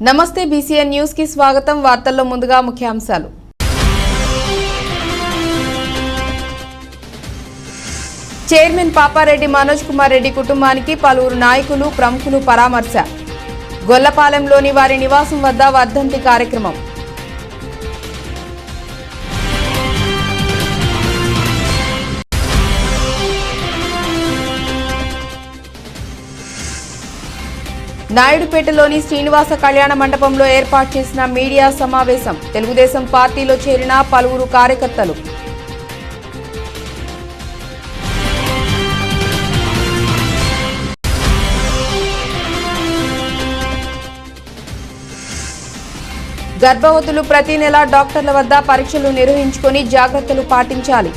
నమస్తే BCN news కి స్వాగతం। వార్తల్లో ముందుగా ముఖ్యాంశాలు। చైర్మన్ పాపారెడ్డి మనోజ్ కుమార్ రెడ్డి కుటుంబానికి పలువురు నాయకులు ప్రముఖులు పరామర్శ। గొల్లపాలెంలోని వారి నివాసం వద్ద వర్ధంతి కార్యక్రమం। నాయుడుపేటలోని శ్రీనివాస కళ్యాణ మండపంలో ఏర్పాటు చేసిన మీడియా సమావేశం। తెలుగుదేశం పార్టీలో చేరిన పలువురు కార్యకర్తలు। గర్భవతులు ప్రతి నెల డాక్టర్ల వద్ద పరీక్షలు నిర్వహించుకొని జాగ్రత్తలు పాటించాలి।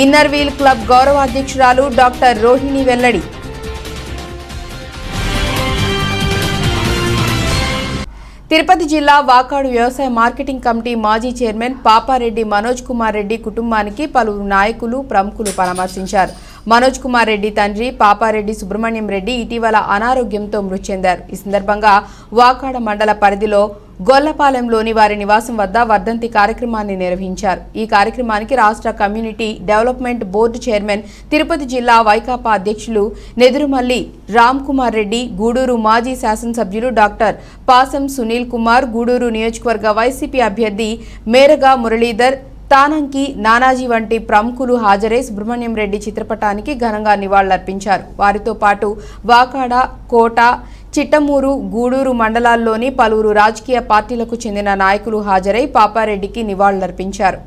ఇన్నర్ వీల్ క్లబ్ గౌరవ అధ్యక్షురాలు డాక్టర్ రోహిణి వెల్లడి। తిరుపతి జిల్లా వాకాడు వ్యవసాయ మార్కెటింగ్ కమిటీ మాజీ చైర్మన్ పాపారెడ్డి మనోజ్ కుమార్ రెడ్డి కుటుంబానికి పలువురు నాయకులు ప్రముఖులు పరామర్శించారు। మనోజ్ కుమార్ రెడ్డి తండ్రి పాపారెడ్డి సుబ్రహ్మణ్యం రెడ్డి ఇటీవల అనారోగ్యంతో మృతి చెందారు। ఈ సందర్భంగా వాకాడ మండల పరిధిలో గొల్లపాలెంలోని వారి నివాసం వద్ద వర్ధంతి కార్యక్రమాన్ని నిర్వహించారు। ఈ కార్యక్రమానికి రాష్ట్ర community development board chairman, Tirupati జిల్లా వైకాపా అధ్యక్షులు నెదురుమల్లి రామ్ కుమార్ రెడ్డి, గూడూరు మాజీ శాసనసభ్యులు డాక్టర్ పాసం సునీల్ కుమార్, గూడూరు నియోజకవర్గ వైసీపీ అభ్యర్థి మేరగా మురళీధర్, తానంకి నానాజీ వంటి ప్రముఖులు హాజరై సుబ్రహ్మణ్యం రెడ్డి చిత్రపటానికి ఘనంగా నివాళులర్పించారు। వారితో పాటు వాకాడ, కోట, చిట్టమూరు, గూడూరు మండలాల్లోని పలువురు రాజకీయ పార్టీలకు చెందిన నాయకులు హాజరై పాపారెడ్డికి నివాళులర్పించారు।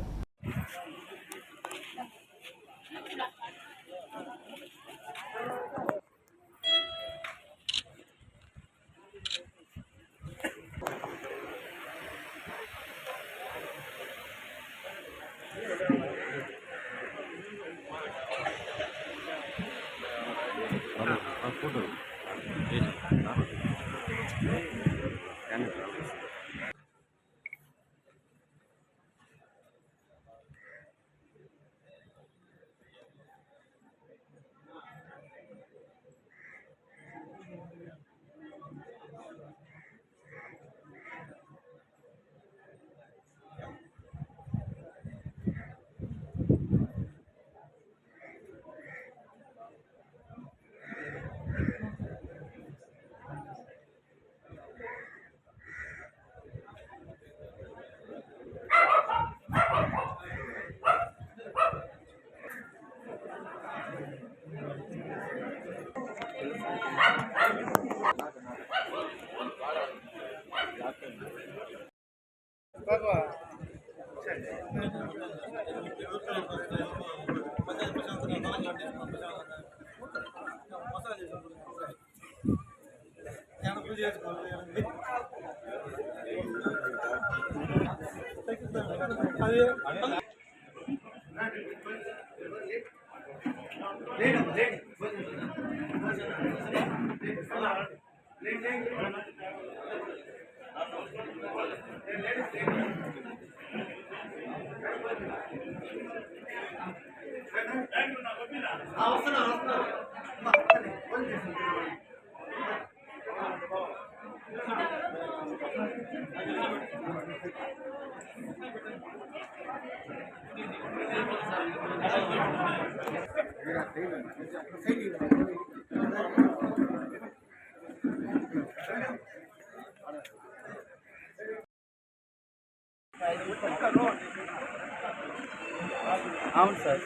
అవును సార్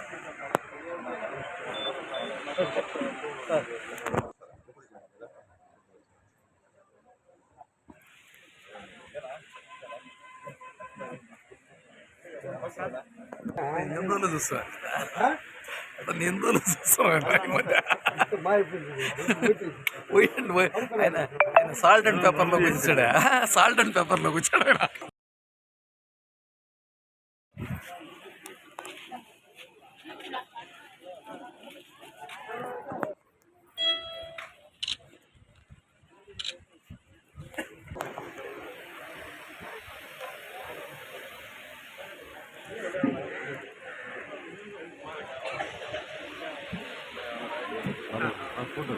నేను రోజులు చూస్తా నేను రోజులు చూస్తాను ఆయన సాల్ట్ అండ్ పేపర్లోకి వచ్చాడా సాల్ట్ అండ్ పేపర్లోకి వచ్చాడు ఫోటో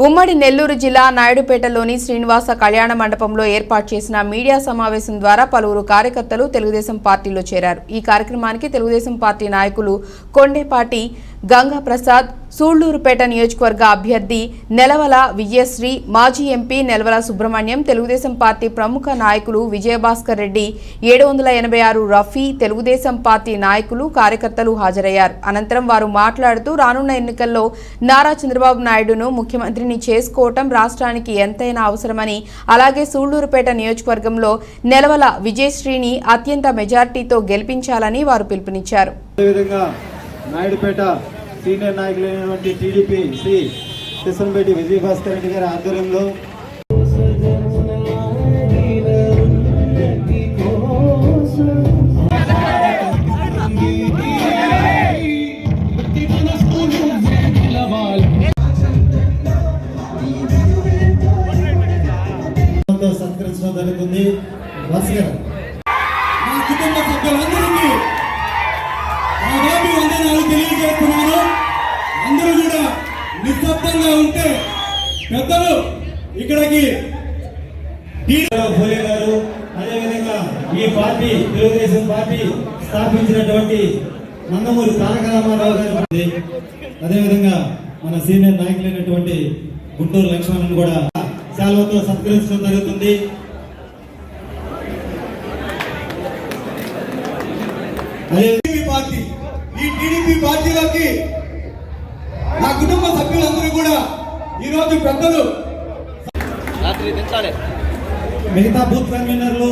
ఉమ్మడి నెల్లూరు జిల్లా నాయుడుపేటలోని శ్రీనివాస కళ్యాణ మండపంలో ఏర్పాటు చేసిన మీడియా సమావేశం ద్వారా పలువురు కార్యకర్తలు తెలుగుదేశం పార్టీలో చేరారు. ఈ కార్యక్రమానికి తెలుగుదేశం పార్టీ నాయకులు కొండేపాటి గంగాప్రసాద్, సూళ్లూరుపేట నియోజకవర్గ అభ్యర్థి నెలవల విజయశ్రీ, మాజీ ఎంపీ నెలవల సుబ్రహ్మణ్యం, తెలుగుదేశం పార్టీ ప్రముఖ నాయకులు విజయభాస్కర్ రెడ్డి, 786 రఫీ, తెలుగుదేశం పార్టీ నాయకులు, కార్యకర్తలు హాజరయ్యారు. అనంతరం వారు మాట్లాడుతూ రానున్న ఎన్నికల్లో నారా చంద్రబాబు నాయుడును ముఖ్యమంత్రిని చేసుకోవటం రాష్ట్రానికి ఎంతైనా అవసరమని, అలాగే సూళ్లూరుపేట నియోజకవర్గంలో నెలవల విజయశ్రీని అత్యంత మెజార్టీతో గెలిపించాలని వారు పిలుపునిచ్చారు. నాయుడుపేట సీనియర్ నాయకులైనటువంటి టీడీపీ శ్రీ కిషన్రెడ్డి విజయభాస్కర్ రెడ్డి గారి ఆధ్వర్యంలో సత్కరించడం జరుగుతుంది. మా కుటుంబ సభ్యులందరికీ వందనాలు తెలియజేస్తున్నాను. అందరూ కూడా నిశ్శబ్దంగా ఉంటే పెద్దలు ఇక్కడికి భోలే గారు, అదేవిధంగా ఈ పార్టీ తెలుగుదేశం పార్టీ స్థాపించినటువంటి నందమూరి తారక రామారావు గారు, అదేవిధంగా మన సీనియర్ నాయకులైనటువంటి గుంటూరు లక్ష్మణ్ కూడా శాలువతో సత్కరించడం జరుగుతుంది. పార్టీ ఈ టీడీపీ పార్టీలోకి నా కుటుంబ సభ్యులందరూ కూడా ఈరోజు పెద్దలు, మిగతా బూత్ కన్వీనర్లు,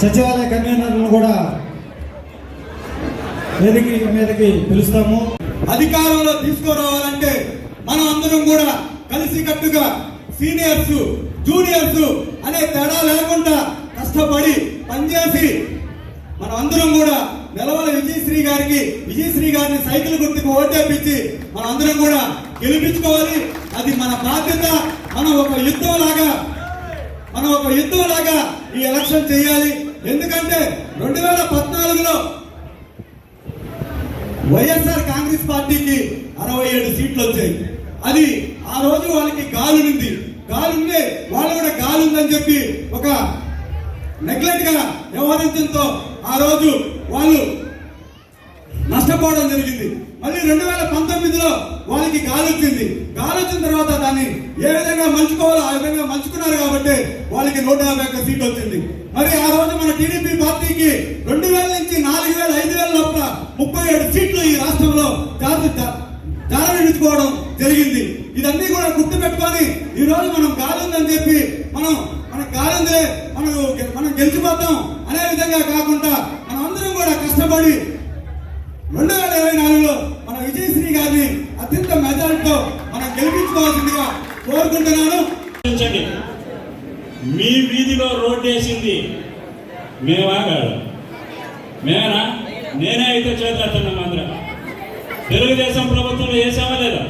సచివాలయ కన్వీనర్లను కూడా వేదిక మీదకి పిలుస్తాము. అధికారంలో తీసుకురావాలంటే మనం అందరం కూడా కలిసికట్టుగా సీనియర్స్ జూనియర్స్ అనే తేడా లేకుండా కష్టపడి పనిచేసి మనం అందరం కూడా నెలవల విజయశ్రీ గారిని సైకిల్ గుర్తుకు ఓటేపించి మనం అందరం కూడా గెలిపించుకోవాలి. అది మన బాధ్యత. మనం ఒక యుద్ధం లాగా ఈ ఎలక్షన్ చేయాలి. ఎందుకంటే 2014లో వైఎస్ఆర్ కాంగ్రెస్ పార్టీకి 67 సీట్లు వచ్చాయి. అది ఆ రోజు వాళ్ళకి గాలుంది. వాళ్ళు కూడా గాలుందని చెప్పి ఒక నెగ్లెక్ట్ గా వ్యవహరించడంతో ఆ రోజు వాళ్ళు నష్టపోవడం జరిగింది. మళ్ళీ 2019లో వాళ్ళకి గాలొచ్చింది. గాలొచ్చిన తర్వాత దాన్ని ఏ విధంగా మలుచుకోవాలో ఆ విధంగా మలుచుకున్నారు కాబట్టి వాళ్ళకి 151 సీట్లు వచ్చింది. మరి ఆ రోజు మన టీడీపీ పార్టీకి 2000 నుంచి 4000, 5000 లోపల 37 సీట్లు ఈ రాష్ట్రంలో జారవిడుచుకోవడం జరిగింది. ఇదన్నీ కూడా గుర్తు పెట్టుకొని ఈ రోజు మనం గాలుందని చెప్పి మన గాలిందే మనం గెలిచిపోతాం అనే విధంగా కాకుండా మనం అందరం కూడా కష్టపడి 2024లో మన విజయశ్రీ గారిని అత్యంత మెజారిటీతో మనం గెలిపించుకోవాల్సిందిగా కోరుకుంటున్నాను. మీ వీధిలో రోడ్డు వేసింది మేమా కాదు? మేమేనా? నేనే అయితే చేతులెత్తున్నాం. అందరం తెలుగుదేశం ప్రభుత్వంలో వేసామా లేదా?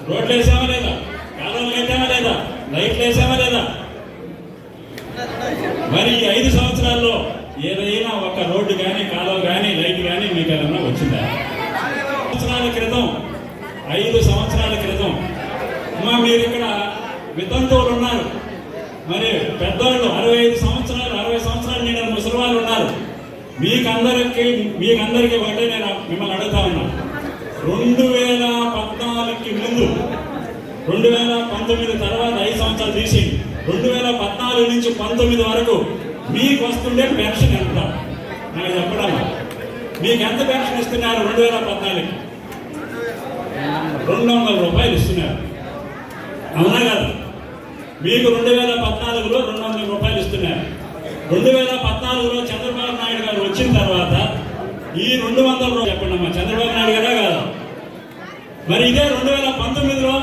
రోడ్లు వేసామా లేదా? కాలువలు కట్టామా లేదా? లైట్లు వేసామా లేదా? మరి ఈ 5 సంవత్సరాల్లో ఏదైనా ఒక రోడ్డు కానీ కాలువ కానీ లైట్ కానీ మీకు ఏదన్నా వచ్చిందా? 5 సంవత్సరాల క్రితం మీరు ఇక్కడ వితంతువులు ఉన్నారు. మరి పెద్దవాళ్ళు 65 సంవత్సరాలు 60 సంవత్సరాలు నిండిన ముసలి వాళ్ళు ఉన్నారు. మీకందరికీ ఒకటే నేను మిమ్మల్ని అడుగుతా ఉన్నా. 2014కి ముందు 2019 తర్వాత 5 సంవత్సరాలు తీసి 2014 నుంచి 19 వరకు మీకు వస్తుండే పెన్షన్ ఎంత? నాకు చెప్పడం. మీకు ఎంత పెన్షన్ ఇస్తున్నారు? 2014కి 200 రూపాయలు ఇస్తున్నారు. అవునా కదా? మీకు 2014లో 200 రూపాయలు ఇస్తున్నారు. 2014లో చంద్రబాబు నాయుడు గారు వచ్చిన తర్వాత ఈ 200 రూపాయలు చెప్పండి అమ్మా, చంద్రబాబు నాయుడు గారే కదా? మరి ఇదే 2019లో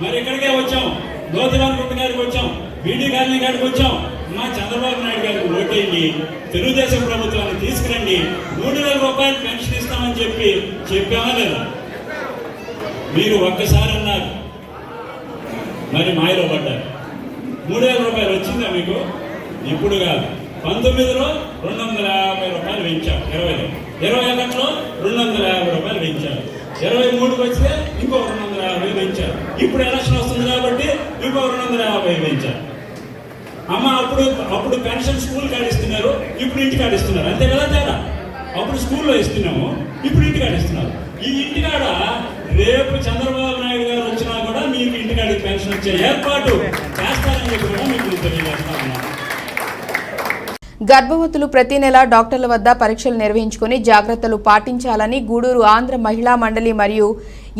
మరి ఇక్కడికే వచ్చాం, లోతువారి గుట్ట గారికి వచ్చాం, బీడీ కాలనీ గారికి వచ్చాం. మా చంద్రబాబు నాయుడు గారికి ఓటేయండి, తెలుగుదేశం ప్రభుత్వాన్ని తీసుకురండి, 3000 రూపాయలు పెన్షన్ ఇస్తామని చెప్పామా లేదా? మీరు ఒక్కసారి అన్నారు, మరి మాయలో పడ్డారు. 3000 రూపాయలు వచ్చిందా మీకు? ఇప్పుడు కాదు, 19లో 250 రూపాయలు పెంచారు, 20లో 21లో 250 రూపాయలు పెంచారు, 23కి వస్తే ఇంకో 250 పెంచారు. ఇప్పుడు ఎలక్షన్ వస్తుంది కాబట్టి ఇంకో 250 పెంచారు. అమ్మ అప్పుడు పెన్షన్ స్కూల్ కాడిస్తున్నారు, ఇప్పుడు ఇంటి కాడిస్తున్నారు. అంతే కదా తేడా? అప్పుడు స్కూల్లో ఇస్తున్నాము, ఇప్పుడు ఇంటి కాడిస్తున్నారు. ఈ ఇంటికాడ రేపు చంద్రబాబు నాయుడు గారు వచ్చినా కూడా మీకు ఇంటికాడికి పెన్షన్ వచ్చే ఏర్పాటు చేస్తారని చెప్పి కూడా మీకు తెలియజేస్తా ఉన్నాను. గర్భవతులు ప్రతి నెల డాక్టర్ల వద్ద పరీక్షలు నిర్వహించుకుని జాగ్రత్తలు పాటించాలని గూడూరు ఆంధ్ర మహిళా మండలి మరియు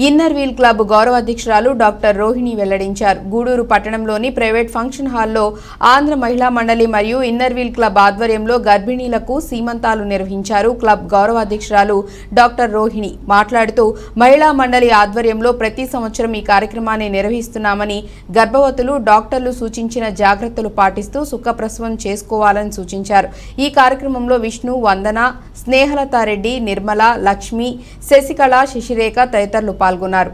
ఇన్నర్ వీల్ క్లబ్ గౌరవ అధ్యక్షురాలు డాక్టర్ రోహిణి వెల్లడించారు. గూడూరు పట్టణంలోని ప్రైవేట్ ఫంక్షన్ హాల్లో ఆంధ్ర మహిళా మండలి మరియు ఇన్నర్ వీల్ క్లబ్ ఆధ్వర్యంలో గర్భిణీలకు సీమంతాలు నిర్వహించారు. క్లబ్ గౌరవ అధ్యక్షురాలు డాక్టర్ రోహిణి మాట్లాడుతూ మహిళా మండలి ఆధ్వర్యంలో ప్రతి సంవత్సరం ఈ కార్యక్రమాన్ని నిర్వహిస్తున్నామని, గర్భవతులు డాక్టర్లు సూచించిన జాగ్రత్తలు పాటిస్తూ సుఖప్రసవం చేసుకోవాలని సూచించారు. ఈ కార్యక్రమంలో విష్ణు, వందన, స్నేహలతారెడ్డి, నిర్మల, లక్ష్మి, శశికళ, శశిరేఖ తదితరులు పాల్గొన్నారు.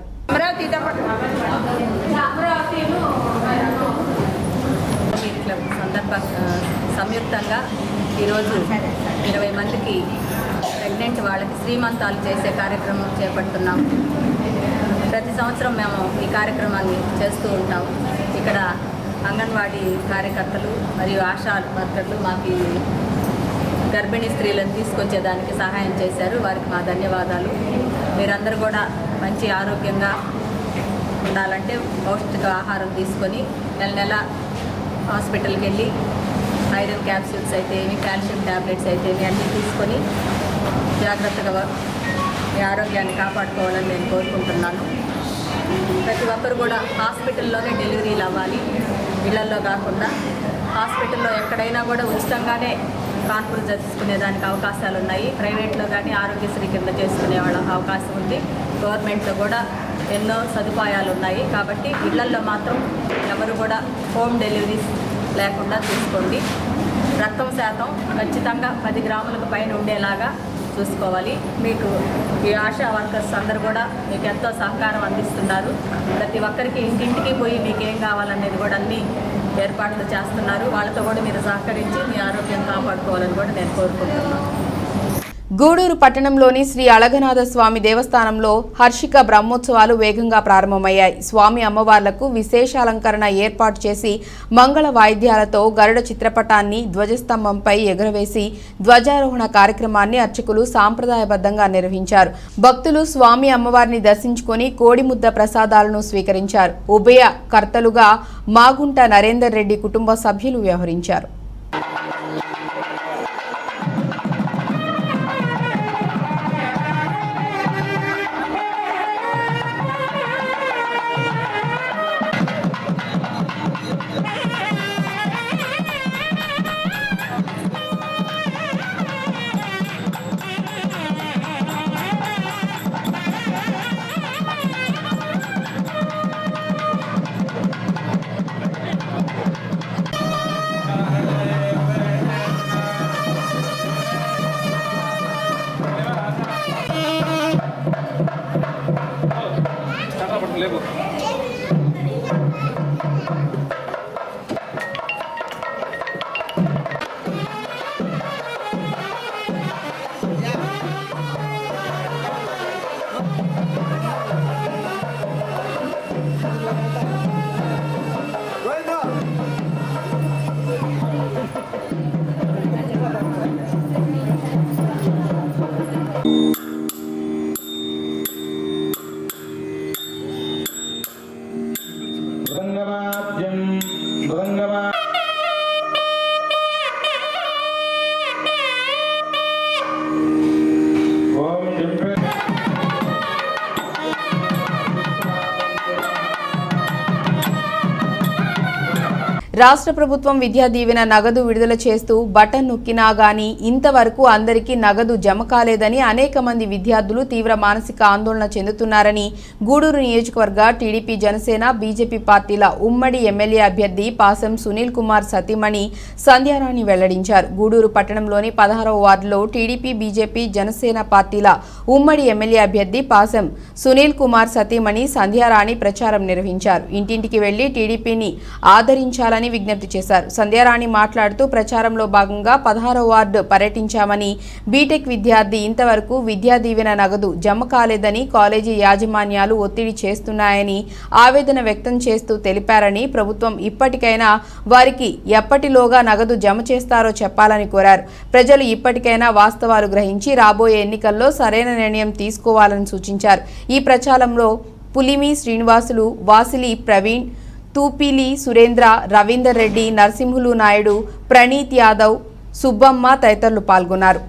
సంయుక్తంగా ఈరోజు 20 మందికి ప్రెగ్నెంట్ వాళ్ళకి శ్రీమంతాలు చేసే కార్యక్రమం చేపడుతున్నాం. ప్రతి సంవత్సరం మేము ఈ కార్యక్రమాన్ని చేస్తూ ఉంటాం. ఇక్కడ అంగన్వాడీ కార్యకర్తలు మరియు ఆశా వర్కర్లు మాకు గర్భిణీ స్త్రీలను తీసుకొచ్చేదానికి సహాయం చేశారు. వారికి మా ధన్యవాదాలు. మీరందరూ కూడా మంచి ఆరోగ్యంగా ఉండాలంటే పౌష్టిక ఆహారం తీసుకొని నెల హాస్పిటల్కి వెళ్ళి ఐరన్ క్యాప్సూల్స్ అయితే ఏమి, కాల్షియం ట్యాబ్లెట్స్ అయితే ఏమి అన్నీ తీసుకొని జాగ్రత్తగా మీ ఆరోగ్యాన్ని కాపాడుకోవాలని నేను కోరుకుంటున్నాను. ప్రతి ఒక్కరు కూడా హాస్పిటల్లోనే డెలివరీలు అవ్వాలి, ఇళ్లల్లో కాకుండా. హాస్పిటల్లో ఎక్కడైనా కూడా ఉచితంగానే కాన్పులు చేసుకునేదానికి అవకాశాలు ఉన్నాయి. ప్రైవేట్లో కానీ ఆరోగ్యశ్రీ కింద చేసుకునే వాళ్ళ అవకాశం ఉంది. గవర్నమెంట్లో కూడా ఎన్నో సదుపాయాలు ఉన్నాయి. కాబట్టి ఇళ్లల్లో మాత్రం ఎవరు కూడా హోమ్ డెలివరీస్ లేకుండా చూసుకోండి. రక్తం శాతం ఖచ్చితంగా 10 గ్రాములకు పైన ఉండేలాగా చూసుకోవాలి. మీకు ఈ ఆశా వర్కర్స్ అందరూ కూడా మీకు ఎంతో సహకారం అందిస్తున్నారు. ప్రతి ఒక్కరికి ఇంటింటికి పోయి మీకు ఏం కావాలనేది కూడా అన్ని ఏర్పాట్లు చేస్తున్నారు. వాళ్ళతో కూడా మీరు సహకరించి మీ ఆరోగ్యం కాపాడుకోవాలని కూడా నేను కోరుకుంటున్నాను. గూడూరు పట్టణంలోని శ్రీ అళగనాథ స్వామి దేవస్థానంలో హర్షిక బ్రహ్మోత్సవాలు వేగంగా ప్రారంభమయ్యాయి. స్వామి అమ్మవార్లకు విశేష అలంకరణ ఏర్పాటు చేసి మంగళ వాయిద్యాలతో గరుడ చిత్రపటాన్ని ధ్వజస్తంభంపై ఎగురవేసి ధ్వజారోహణ కార్యక్రమాన్ని అర్చకులు సాంప్రదాయబద్ధంగా నిర్వహించారు. భక్తులు స్వామి అమ్మవారిని దర్శించుకొని కోడిముద్ద ప్రసాదాలను స్వీకరించారు. ఉభయ కర్తలుగా మాగుంట నరేందర్ రెడ్డి కుటుంబ సభ్యులు వ్యవహరించారు. రాష్ట్ర ప్రభుత్వం విద్యా దీవెన నగదు విడుదల చేస్తూ బటన్ నొక్కినా గానీ ఇంతవరకు అందరికీ నగదు జమ కాలేదని అనేక మంది విద్యార్థులు తీవ్ర మానసిక ఆందోళన చెందుతున్నారని గూడూరు నియోజకవర్గ టీడీపీ, జనసేన, బీజేపీ పార్టీల ఉమ్మడి ఎమ్మెల్యే అభ్యర్థి పాసం సునీల్ కుమార్ సతీమణి సంధ్యారాణి వెల్లడించారు. గూడూరు పట్టణంలోని 16వ వార్డులో టీడీపీ, బీజేపీ, జనసేన పార్టీల ఉమ్మడి ఎమ్మెల్యే అభ్యర్థి పాసం సునీల్ కుమార్ సతీమణి సంధ్యారాణి ప్రచారం నిర్వహించారు. ఇంటింటికి వెళ్లి టీడీపీని ఆదరించాలని చేయాలని విజ్ఞప్తి చేశారు. సంధ్యారాణి మాట్లాడుతూ ప్రచారంలో భాగంగా 16వ వార్డు పర్యటించామని, బీటెక్ విద్యార్థి ఇంతవరకు విద్యా దీవెన నగదు జమ కాలేదని కాలేజీ యాజమాన్యాలు ఒత్తిడి చేస్తున్నాయని ఆవేదన వ్యక్తం చేస్తూ తెలిపారని, ప్రభుత్వం ఇప్పటికైనా వారికి ఎప్పటిలోగా నగదు జమ చేస్తారో చెప్పాలని కోరారు. ప్రజలు ఇప్పటికైనా వాస్తవాలు గ్రహించి రాబోయే ఎన్నికల్లో సరైన నిర్ణయం తీసుకోవాలని సూచించారు. ఈ ప్రచారంలో పులిమి శ్రీనివాసులు, వాసిలి ప్రవీణ్, తూపిలి సురేంద్ర, రవీందర్ రెడ్డి, నరసింహులు నాయుడు, ప్రణీత్ యాదవ్, సుబ్బమ్మ తదితరులు పాల్గొన్నారు.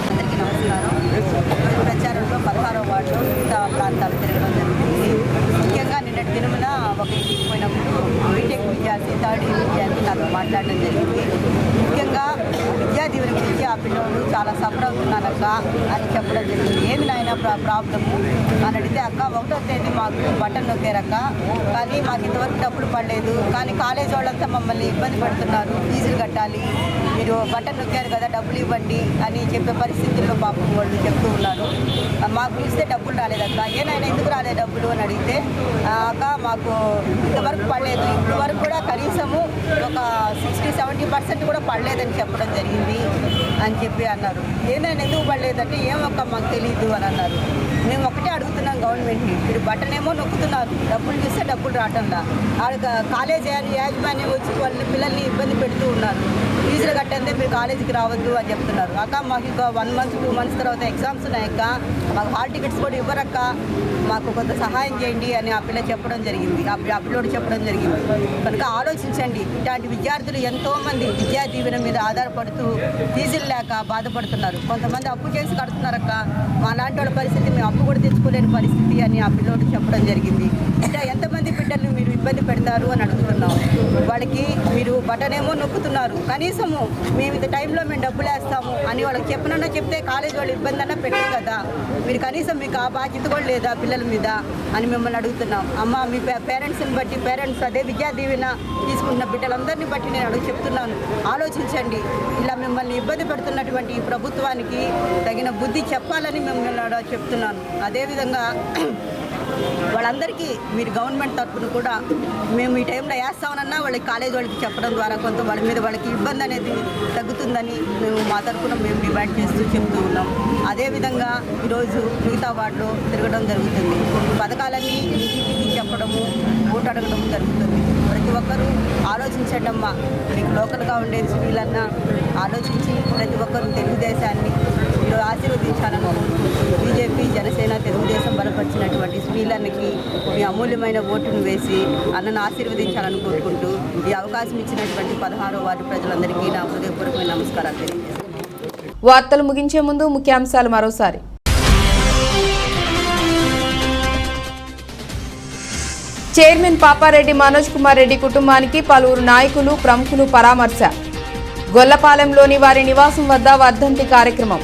అందరికీ నమస్కారం. ప్రచారంలో 16వ వార్డులో మిగతా ప్రాంతాలు తిరగడం జరుగుతుంది. ముఖ్యంగా నిన్నటి దినమున ఒక ఇంటికి పోయినప్పుడు బీటెక్ విద్యార్థి, థర్డ్ ఇయర్ విద్యార్థి నాతో మాట్లాడడం జరిగింది. ముఖ్యంగా విద్యా దీవెన గురించి ఆ పిల్లలు చాలా సఫర్ అవుతున్నారక్క అని చెప్పడం జరిగింది. ఏమి నాయన ప్రాబ్లము అని అడిగితే, అక్క 1వ తేదీ మాకు బటన్ నొక్కారక్క, కానీ మాకు ఇంతవరకు డబ్బులు పడలేదు, కానీ కాలేజ్ వాళ్ళంతా మమ్మల్ని ఇబ్బంది పెడుతున్నారు, ఫీజులు కట్టాలి, మీరు బటన్ నొక్కారు కదా డబ్బులు ఇవ్వండి అని చెప్పే పరిస్థితుల్లో పాపం వాళ్ళు చెప్తూ ఉన్నారు. మాకు పిలిస్తే డబ్బులు రాలేదక్క, ఏనాయన ఎందుకు రాలేదు డబ్బులు అని అడిగితే, అక్క మాకు ఇంతవరకు పడలేదు, ఇప్పుడు వరకు కూడా కనీసము ఒక 60-70% కూడా పడలేదని చెప్పడం జరిగింది అని చెప్పి అన్నారు. ఏనాయన ఎందుకు పడలేదంటే, ఏమక్క మాకు తెలియదు అని అన్నారు. మేము ఒకటే అడుగుతున్నాం గవర్నమెంట్ని, మీరు బటన్ ఏమో నొక్కుతున్నారు, డబ్బులు చూస్తే డబ్బులు రావటంలా, కాలేజ్ యాజమాన్యం వచ్చి వాళ్ళ పిల్లల్ని ఇబ్బంది పెడుతూ ఉన్నారు, ఫీజులు కట్టందే మీరు కాలేజీకి రావద్దు అని చెప్తున్నారు. అక్క మాకు ఇంకా 1 month 2 months తర్వాత ఎగ్జామ్స్ ఉన్నాయక్క, మాకు హాల్ టికెట్స్ కూడా ఇవ్వరక్క, మాకు కొంత సహాయం చేయండి అని ఆ పిల్ల చెప్పడం జరిగింది, ఆ పిల్లోడు చెప్పడం జరిగింది. కనుక ఆలోచించండి, ఇలాంటి విద్యార్థులు ఎంతోమంది విద్యా దీవెన మీద ఆధారపడుతూ ఫీజులు లేక బాధపడుతున్నారు. కొంతమంది అప్పు చేసి కడుతున్నారక్క, మా లాంటి వాళ్ళ పరిస్థితి మేము అప్పు కూడా తెచ్చుకోలేని పరిస్థితి అని ఆ పిల్లోడు చెప్పడం జరిగింది. ఇలా ఎంతమంది బిడ్డలు మీరు ఇబ్బంది పెడతారు అని అడుగుతున్నాం. వాళ్ళకి మీరు బటన్ ఏమో నొక్కుతున్నారు, కనీసము మేము ఇంత టైంలో మేము డబ్బులు వేస్తాము అని వాళ్ళకి చెప్పనన్నా చెప్తే కాలేజ్ వాళ్ళు ఇబ్బంది అన్నా పెట్టరు కదా, మీరు కనీసం మీకు ఆ బాధ్యత కూడా లేదా పిల్లల మీద అని మిమ్మల్ని అడుగుతున్నాం. అమ్మ మీ పేరెంట్స్ని బట్టి, పేరెంట్స్ అదే విద్యా దీవెన తీసుకుంటున్న బిడ్డలందరినీ బట్టి నేను చెప్తున్నాను, ఆలోచించండి. ఇలా మిమ్మల్ని ఇబ్బంది పెడుతున్నటువంటి ఈ ప్రభుత్వానికి తగిన బుద్ధి చెప్పాలని మిమ్మల్ని చెప్తున్నాను. అదేవిధంగా వాళ్ళందరికీ మీరు గవర్నమెంట్ తరఫున కూడా మేము ఈ టైంలో వేస్తామన్నా వాళ్ళకి కాలేజ్ వాళ్ళకి చెప్పడం ద్వారా కొంత వాళ్ళ మీద వాళ్ళకి ఇబ్బంది అనేది తగ్గుతుందని మేము మా తరఫున మేము డిమాండ్ చేస్తూ చెప్తూ ఉన్నాం. అదేవిధంగా ఈరోజు మిగతా వార్డులో తిరగడం జరుగుతుంది. పథకాలన్నీ ఇంటికి చెప్పడము, ఓటు అడగడం జరుగుతుంది. ప్రతి ఒక్కరూ ఆలోచించటమ్మా, మీకు లోకల్గా ఉండే స్త్రీలన్నా ఆలోచించి ప్రతి ఒక్కరూ తెలుగుదేశాన్ని మీరు ఆశీర్వదించాలని బీజేపీ, జనసేన, తెలుగుదేశం బలపరిచినటువంటి స్త్రీలకి మీ అమూల్యమైన ఓటును వేసి అన్నను ఆశీర్వదించాలని కోరుకుంటూ ఈ అవకాశం ఇచ్చినటువంటి 16వ వార్డు ప్రజలందరికీ నా హృదయపూర్వక నమస్కారాలు తెలియజేస్తాను. వార్తలు ముగించే ముందు ముఖ్యాంశాలు మరోసారి. చైర్మన్ పాపారెడ్డి మనోజ్ కుమార్ రెడ్డి కుటుంబానికి పలువురు నాయకులు, ప్రముఖులు పరామర్శ. గొల్లపాలెంలోని వారి నివాసం వద్ద వర్ధంతి కార్యక్రమం.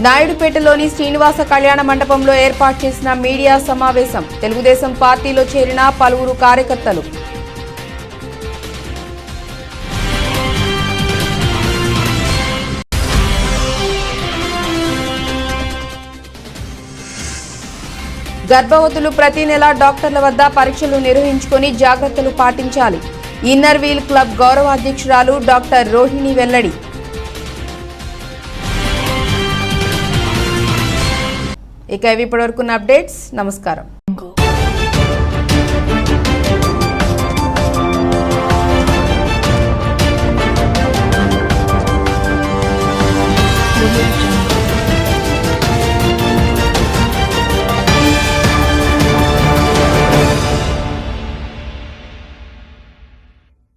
నాయుడుపేటలోని శ్రీనివాస కళ్యాణ మండపంలో ఏర్పాటు చేసిన మీడియా సమావేశం. తెలుగుదేశం పార్టీలో చేరిన పలువురు కార్యకర్తలు. గర్భవతులు ప్రతి నెల డాక్టర్ల వద్ద పరీక్షలు నిర్వహించుకొని జాగ్రత్తలు పాటించాలి. ఇన్నర్ వీల్ క్లబ్ గౌరవ అధ్యక్షురాలు డాక్టర్ రోహిణి వెల్లడి. ఇక ఇప్పటివరకు అప్డేట్స్. నమస్కారం.